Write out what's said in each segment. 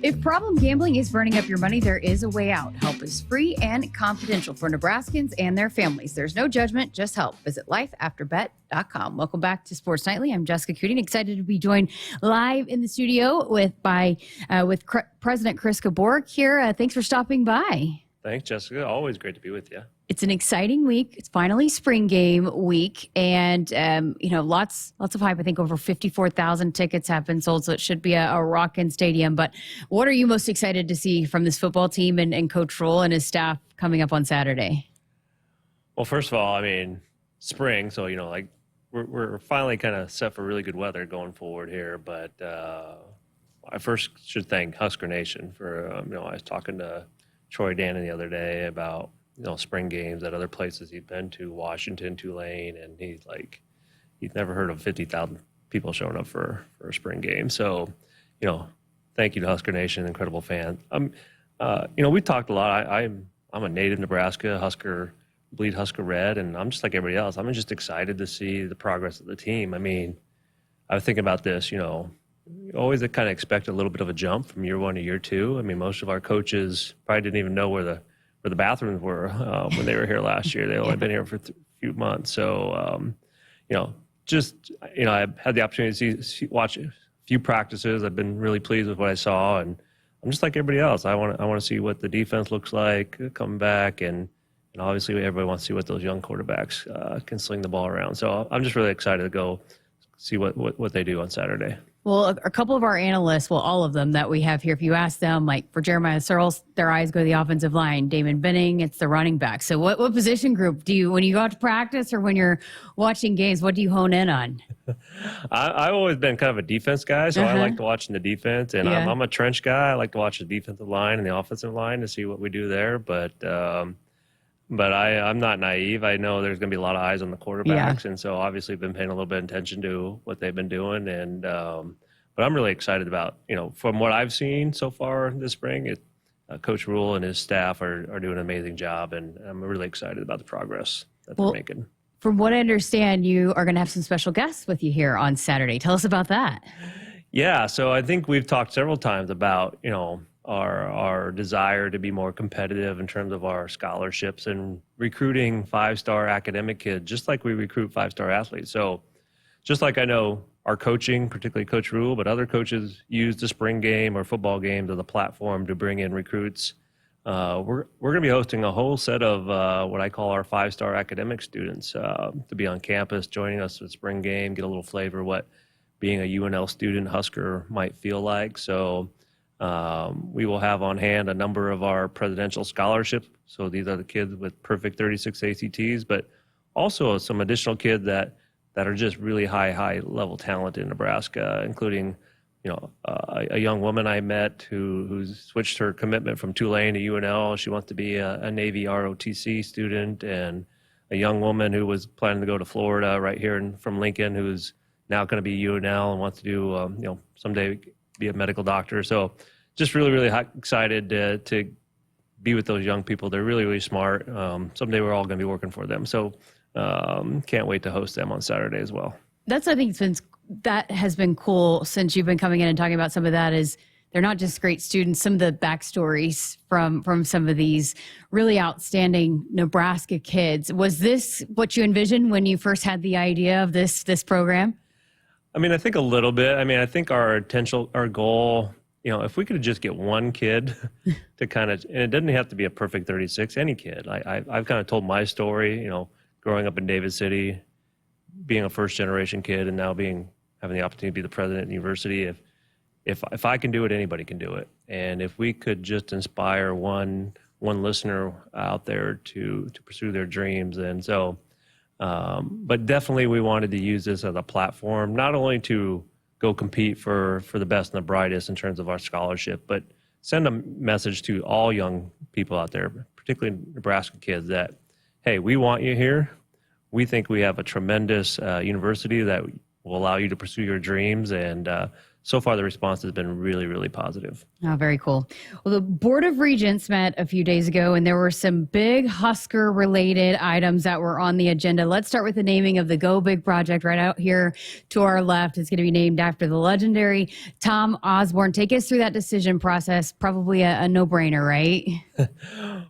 If problem gambling is burning up your money, there is a way out. Help is free and confidential for Nebraskans and their families. There's no judgment, just help. Visit lifeafterbet.com. Welcome back to Sports Nightly. I'm Jessica Coody, excited to be joined live in the studio with President Chris Kabourek here. Thanks for stopping by. Thanks, Jessica. Always great to be with you. It's an exciting week. It's finally spring game week, and lots of hype. I think over 54,000 tickets have been sold, so it should be a rockin' stadium. But what are you most excited to see from this football team and Coach Rule and his staff coming up on Saturday? Well, first of all, I mean, spring, so we're finally kind of set for really good weather going forward here. But I first should thank Husker Nation for I was talking to Troy Dannon the other day about spring games at other places he'd been to, Washington, Tulane, and he's never heard of 50,000 people showing up for a spring game. So, thank you to Husker Nation, incredible fan. We talked a lot. I'm a native Nebraska Husker, bleed Husker red, and I'm just like everybody else. I'm just excited to see the progress of the team. I mean, I was thinking about this. You always kind of expect a little bit of a jump from year one to year two. I mean, most of our coaches probably didn't even know where the bathrooms were when they were here last year. They only been here for a few months. So, I had the opportunity to watch a few practices. I've been really pleased with what I saw, and I'm just like everybody else. I want to see what the defense looks like coming back, and obviously everybody wants to see what those young quarterbacks can sling the ball around. So I'm just really excited to go see what they do on Saturday. Well, a couple of our analysts, all of them that we have here, if you ask them, like for Jeremiah Searles, their eyes go to the offensive line. Damon Benning, it's the running back. So what position group do you, when you go out to practice or when you're watching games, what do you hone in on? I've always been kind of a defense guy, so I like to watch the defense. And I'm a trench guy. I like to watch the defensive line and the offensive line to see what we do there. But I'm not naive. I know there's going to be a lot of eyes on the quarterbacks, and so obviously I've been paying a little bit of attention to what they've been doing. And but I'm really excited about, from what I've seen so far this spring, Coach Rule and his staff are doing an amazing job, and I'm really excited about the progress that they're making. From what I understand, you are going to have some special guests with you here on Saturday. Tell us about that. Yeah, so I think we've talked several times about, our desire to be more competitive in terms of our scholarships and recruiting five-star academic kids, just like we recruit five-star athletes. So just like I know our coaching, particularly Coach Rule, but other coaches use the spring game or football games as a platform to bring in recruits. We're going to be hosting a whole set of what I call our five-star academic students to be on campus, joining us for the spring game, get a little flavor of what being a UNL student Husker might feel like. So we will have on hand a number of our presidential scholarships. So these are the kids with perfect 36 ACTs, but also some additional kids that are just really high level talent in Nebraska, including, a young woman I met who's switched her commitment from Tulane to UNL. She wants to be a Navy ROTC student, and a young woman who was planning to go to Florida right here from Lincoln, who's now going to be UNL and wants to do, someday be a medical doctor. So just really, really excited to be with those young people. They're really, really smart. Someday we're all going to be working for them. So can't wait to host them on Saturday as well. That's, I think, that has been cool since you've been coming in and talking about some of that. Is they're not just great students. Some of the backstories from some of these really outstanding Nebraska kids. Was this what you envisioned when you first had the idea of this program? I mean, I think a little bit. I mean, I think our goal, if we could just get one kid to kind of, and it doesn't have to be a perfect 36, any kid. I've kind of told my story, growing up in David City, being a first-generation kid, and now having the opportunity to be the president of the university. If I can do it, anybody can do it. And if we could just inspire one listener out there to pursue their dreams, and so, but definitely we wanted to use this as a platform, not only to go compete for the best and the brightest in terms of our scholarship, but send a message to all young people out there, particularly Nebraska kids, that, hey, we want you here. We think we have a tremendous university that will allow you to pursue your dreams. And so far the response has been really, really positive. Oh, very cool. Well, the Board of Regents met a few days ago, and there were some big Husker-related items that were on the agenda. Let's start with the naming of the Go Big project right out here to our left. It's going to be named after the legendary Tom Osborne. Take us through that decision process. Probably a no-brainer, right?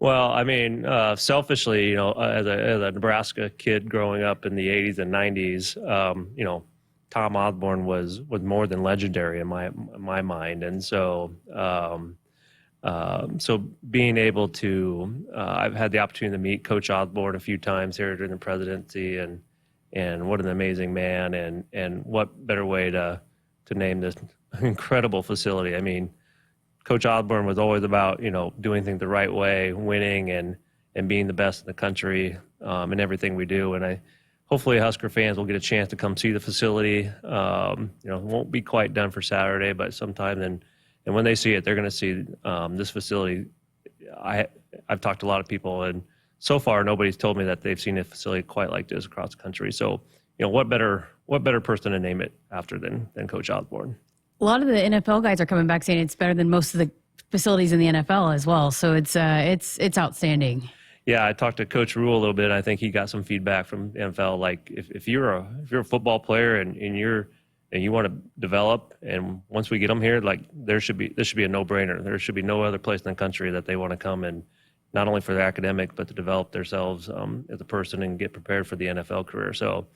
Well, I mean, selfishly, you know, as a Nebraska kid growing up in the 80s and 90s, you know, Tom Osborne was more than legendary in my mind, and so so being able to, I've had the opportunity to meet Coach Osborne a few times here during the presidency, and what an amazing man, and what better way to name this incredible facility. I mean, Coach Osborne was always about, you know, doing things the right way, winning, and being the best in the country in everything we do, and hopefully Husker fans will get a chance to come see the facility. You know, it won't be quite done for Saturday, but sometime then. And when they see it, they're going to see this facility. I've talked to a lot of people, and so far nobody's told me that they've seen a facility quite like this across the country. So, you know, what better person to name it after than Coach Osborne? A lot of the NFL guys are coming back saying it's better than most of the facilities in the NFL as well. So it's outstanding. Yeah, I talked to Coach Rule a little bit. I think he got some feedback from the NFL. Like, if you're a football player and you want to develop, and once we get them here, like this should be a no-brainer. There should be no other place in the country that they want to come, and not only for their academic, but to develop themselves as a person and get prepared for the NFL career. So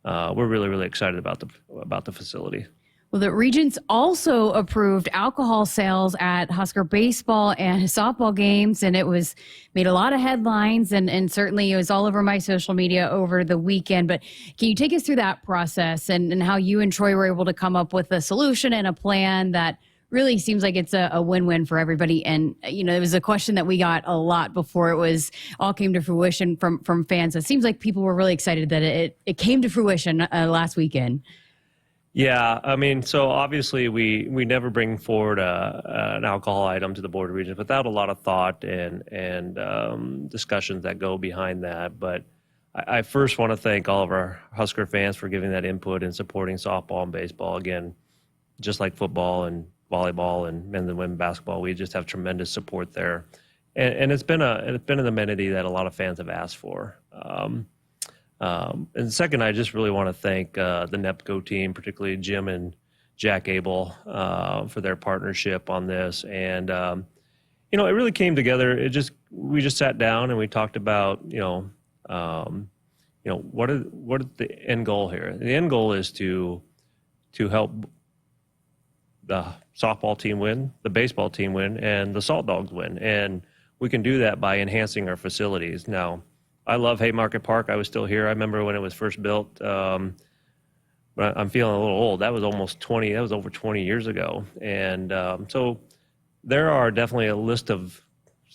we're really, really excited about the facility. Well, the Regents also approved alcohol sales at Husker baseball and softball games, and it was made a lot of headlines, and certainly it was all over my social media over the weekend. But can you take us through that process and how you and Troy were able to come up with a solution and a plan that really seems like it's a win-win for everybody? And, you know, it was a question that we got a lot before it all came to fruition from fans. It seems like people were really excited that it came to fruition last weekend. Yeah, I mean, so obviously we never bring forward an alcohol item to the Board of Regents without a lot of thought and discussions that go behind that. But I first want to thank all of our Husker fans for giving that input and supporting softball and baseball. Again, just like football and volleyball and men's and women's basketball, we just have tremendous support there, and it's been an amenity that a lot of fans have asked for. And second, I just really want to thank the NEPCO team, particularly Jim and Jack Abel, for their partnership on this. And you know, it really came together. We just sat down and we talked about what is the end goal here? The end goal is to help the softball team win, the baseball team win, and the Salt Dogs win. And we can do that by enhancing our facilities. Now, I love Haymarket Park. I was still here. I remember when it was first built. But I'm feeling a little old. That was over 20 years ago. And so there are definitely a list of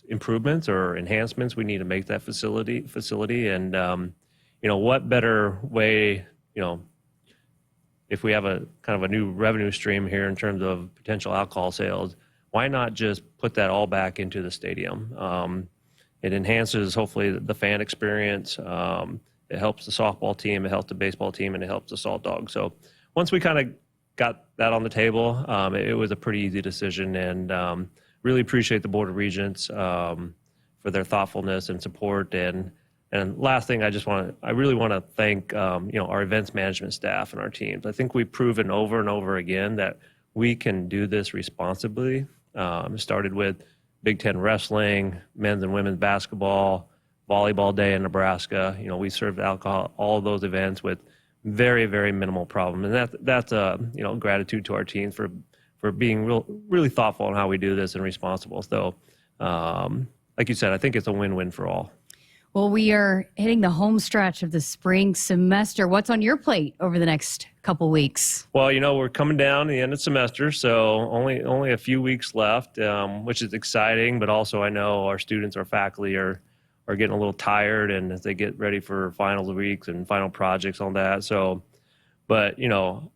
improvements or enhancements we need to make that facility. And, you know, what better way, you know, if we have a kind of a new revenue stream here in terms of potential alcohol sales, why not just put that all back into the stadium? It enhances, hopefully, the fan experience. It helps the softball team, it helps the baseball team, and it helps the Salt Dogs. So once we kind of got that on the table, it was a pretty easy decision, and really appreciate the Board of Regents for their thoughtfulness and support. And last thing, I really want to thank our events management staff and our teams. I think we've proven over and over again that we can do this responsibly. It started with Big Ten wrestling, men's and women's basketball, volleyball day in Nebraska. You know, we served alcohol, all of those events with very, very minimal problem. And that's gratitude to our teams for being really thoughtful on how we do this and responsible. So, like you said, I think it's a win-win for all. Well, we are hitting the home stretch of the spring semester. What's on your plate over the next couple weeks? Well, you know, we're coming down to the end of the semester, so only a few weeks left, which is exciting. But also, I know our students, our faculty are getting a little tired, and as they get ready for finals weeks and final projects on that. So, but you know,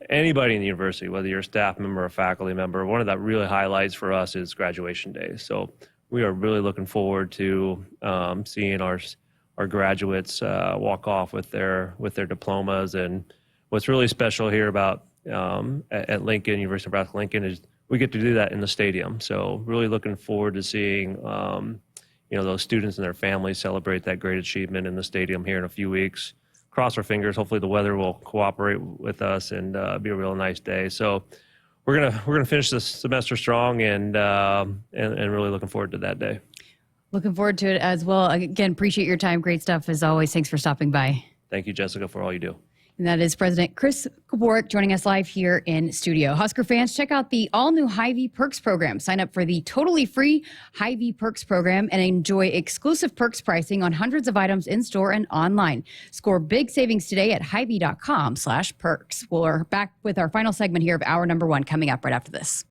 anybody in the university, whether you're a staff member or a faculty member, one of the really highlights for us is graduation day. So we are really looking forward to seeing our graduates walk off with their diplomas. And what's really special here about at Lincoln, University of Nebraska Lincoln, is we get to do that in the stadium. So really looking forward to seeing those students and their families celebrate that great achievement in the stadium here in a few weeks. Cross our fingers. Hopefully the weather will cooperate with us and be a real nice day. So we're gonna finish this semester strong and really looking forward to that day. Looking forward to it as well. Again, appreciate your time. Great stuff as always. Thanks for stopping by. Thank you, Jessica, for all you do. And that is President Chris Kabourek joining us live here in studio. Husker fans, check out the all-new Hy-Vee Perks program. Sign up for the totally free Hy-Vee Perks program and enjoy exclusive perks pricing on hundreds of items in-store and online. Score big savings today at Hy-Vee.com/perks. We're back with our final segment here of hour number 1 coming up right after this.